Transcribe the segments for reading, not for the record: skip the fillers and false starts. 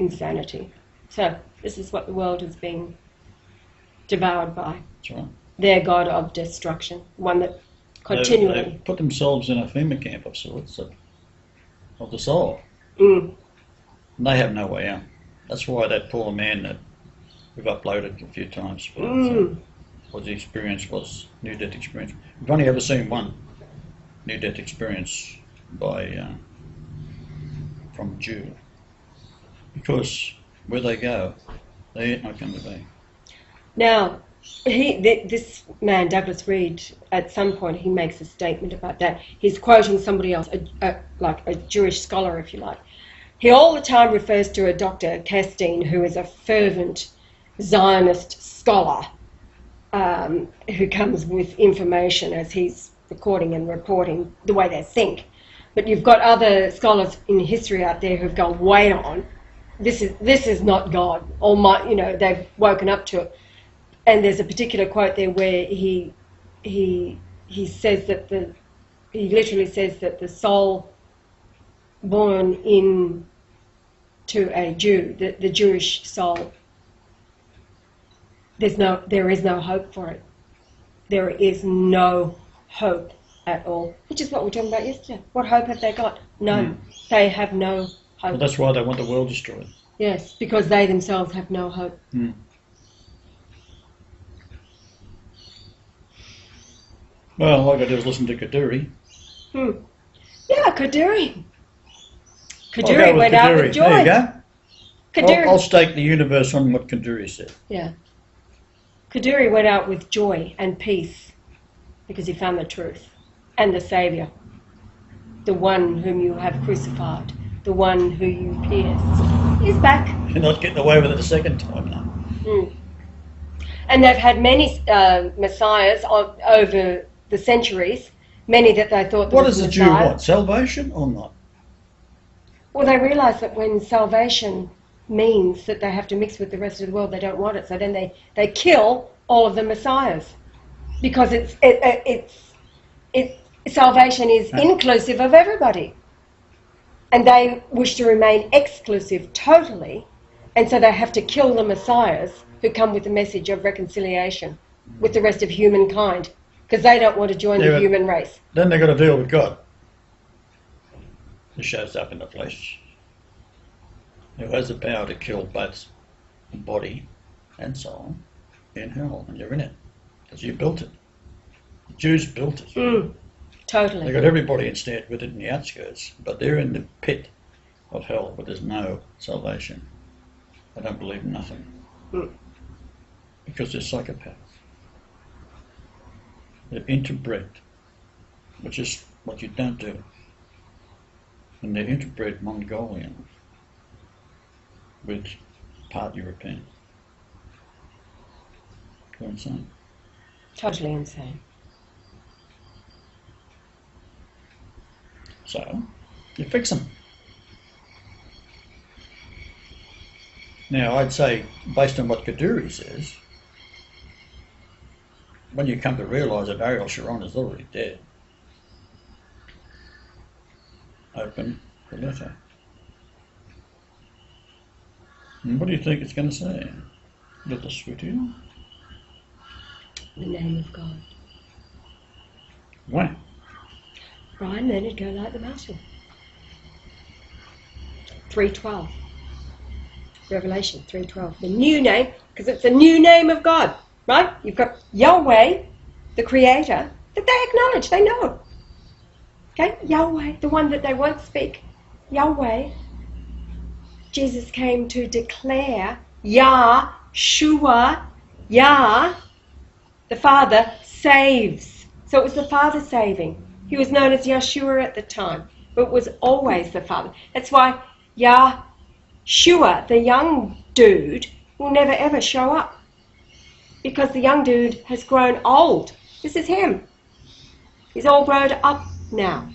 insanity. So this is what the world has been devoured by. That's right. Their god of destruction, one that continually... They've put themselves in a FEMA camp of sorts of the soul. Mm. And they have no way out. That's why that poor man that we've uploaded a few times for what the experience was, near-death experience. We've only ever seen one near-death experience by from a Jew. Because where they go, they ain't not going to be. Now, this man, Douglas Reed, at some point he makes a statement about that. He's quoting somebody else, like a Jewish scholar, if you like. He all the time refers to a Dr. Kestein, who is a fervent Zionist scholar, who comes with information as he's recording and reporting the way they think. But you've got other scholars in history out there who've gone, wait on, this is not God. Almighty, they've woken up to it. And there's a particular quote there where he says that he literally says that the soul born into a Jew, the Jewish soul, there is no hope for it. There is no hope at all, which is what we were talking about yesterday. What hope have they got? None. They have no hope. Well, that's why they want the world destroyed. Yes, because they themselves have no hope. Mm. Well, all I got to do is listen to Kaduri. Yeah, Kaduri. Kaduri went out with joy. There you go. Kaduri. I'll stake the universe on what Kaduri said. Yeah. Kaduri went out with joy and peace because he found the truth and the Saviour, the one whom you have crucified, the one who you pierced. He's back. You're not getting away with it a second time now. And they've had many messiahs over the centuries, many that they thought... What does a Jew want? Salvation or not? Well, they realise that when salvation means that they have to mix with the rest of the world, they don't want it. So then they kill all of the messiahs because salvation is inclusive of everybody. And they wish to remain exclusive totally, and so they have to kill the messiahs who come with the message of reconciliation with the rest of humankind, because they don't want to join the human race. Then they've got to deal with God, who shows up in the flesh, who has the power to kill both the body and soul in hell, and you're in it, because you built it. The Jews built it. Totally. They've got everybody instead with it in the outskirts, but they're in the pit of hell where there's no salvation. They don't believe in nothing. Because they're psychopaths. They're interbred, which is what you don't do. And they're interbred Mongolian with part European. They're insane. Totally insane. So, you fix them. Now, I'd say, based on what Kaduri says, when you come to realise that Ariel Sharon is already dead, open the letter. And what do you think it's going to say? Let us with you. The name of God. Wow. Brian, then it'd go like the mountain. 3:12. Revelation 3:12. The new name, because it's a new name of God, right? You've got Yahweh, the Creator, that they acknowledge, they know. Okay? Yahweh, the one that they won't speak. Yahweh. Jesus came to declare Yahshua, Yah, the Father, saves. So it was the Father saving. He was known as Yeshua at the time, but it was always the Father. That's why Yahshua, the young dude, will never ever show up, because the young dude has grown old. This is him. He's all grown up now.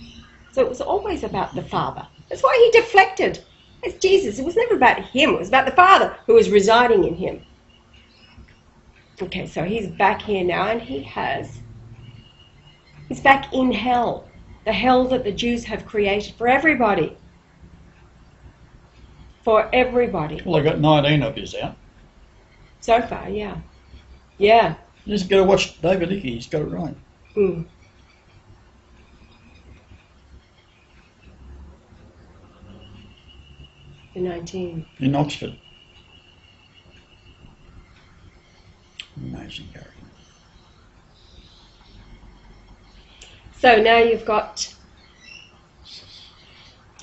So it was always about the Father. That's why he deflected. It's Jesus. It was never about him. It was about the Father who was residing in him. Okay, so he's back here now, and he's back in hell. The hell that the Jews have created for everybody. for everybody. Well, I got 19 of yous out. So far, yeah. Yeah. You just got to watch David Icke. He's got it right. Mm. The 19. In Oxford. Amazing character. So now you've got...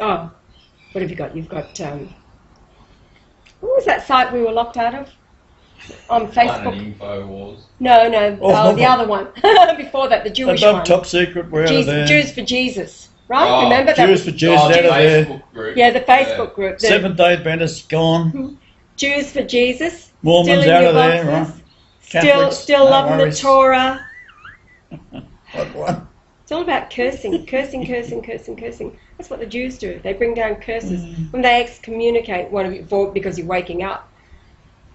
Oh, what have you got? You've got... what was that site we were locked out of? On Facebook? Planet Infowars. No, Oh, the other one. Before that, the Jewish Above one. Top Secret, we're out of there. Jews for Jesus, right? Oh, Remember that? Jews for Jesus, Oh, out the of there. Facebook group. Yeah, the Facebook group. The Seventh-day Adventists gone. Jews for Jesus. Mormons still in out your of there, boxes. right? Still Catholics, no loving worries. the Torah. What? It's all about cursing. That's what the Jews do. They bring down curses. When they excommunicate one of you because you're waking up,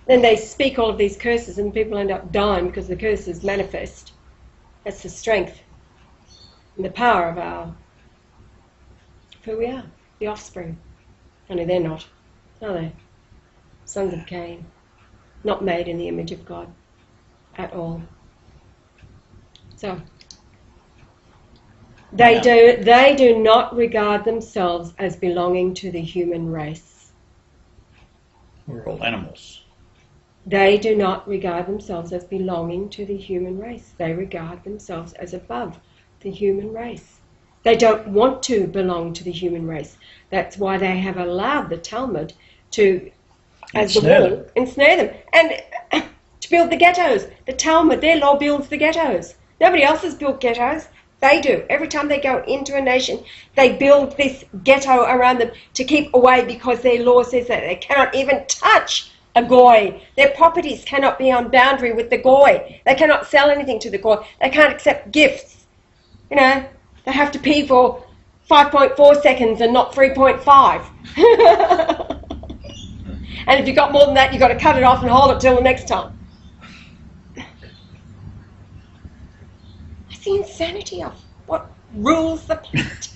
then they speak all of these curses and people end up dying because the curses manifest. That's the strength and the power of who we are, the offspring. Only they're not, are they? Sons of Cain, not made in the image of God at all. So they do not regard themselves as belonging to the human race. We're all animals. They do not regard themselves as belonging to the human race. They regard themselves as above the human race. They don't want to belong to the human race. That's why they have allowed the Talmud to, as the wall, ensnare them. And to build the ghettos. The Talmud, their law builds the ghettos. Nobody else has built ghettos. They do. Every time they go into a nation, they build this ghetto around them to keep away because their law says that they cannot even touch a goy. Their properties cannot be on boundary with the goy. They cannot sell anything to the goy. They can't accept gifts. You know, they have to pee for 5.4 seconds and not 3.5. And if you've got more than that, you've got to cut it off and hold it till the next time. That's the insanity of what rules the planet.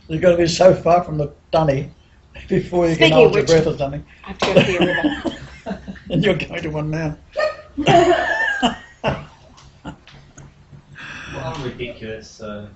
You've got to be so far from the dunny before you can hold your breath or something. I have to go to the river. And you're going to one now. Well, I'm ridiculous, so...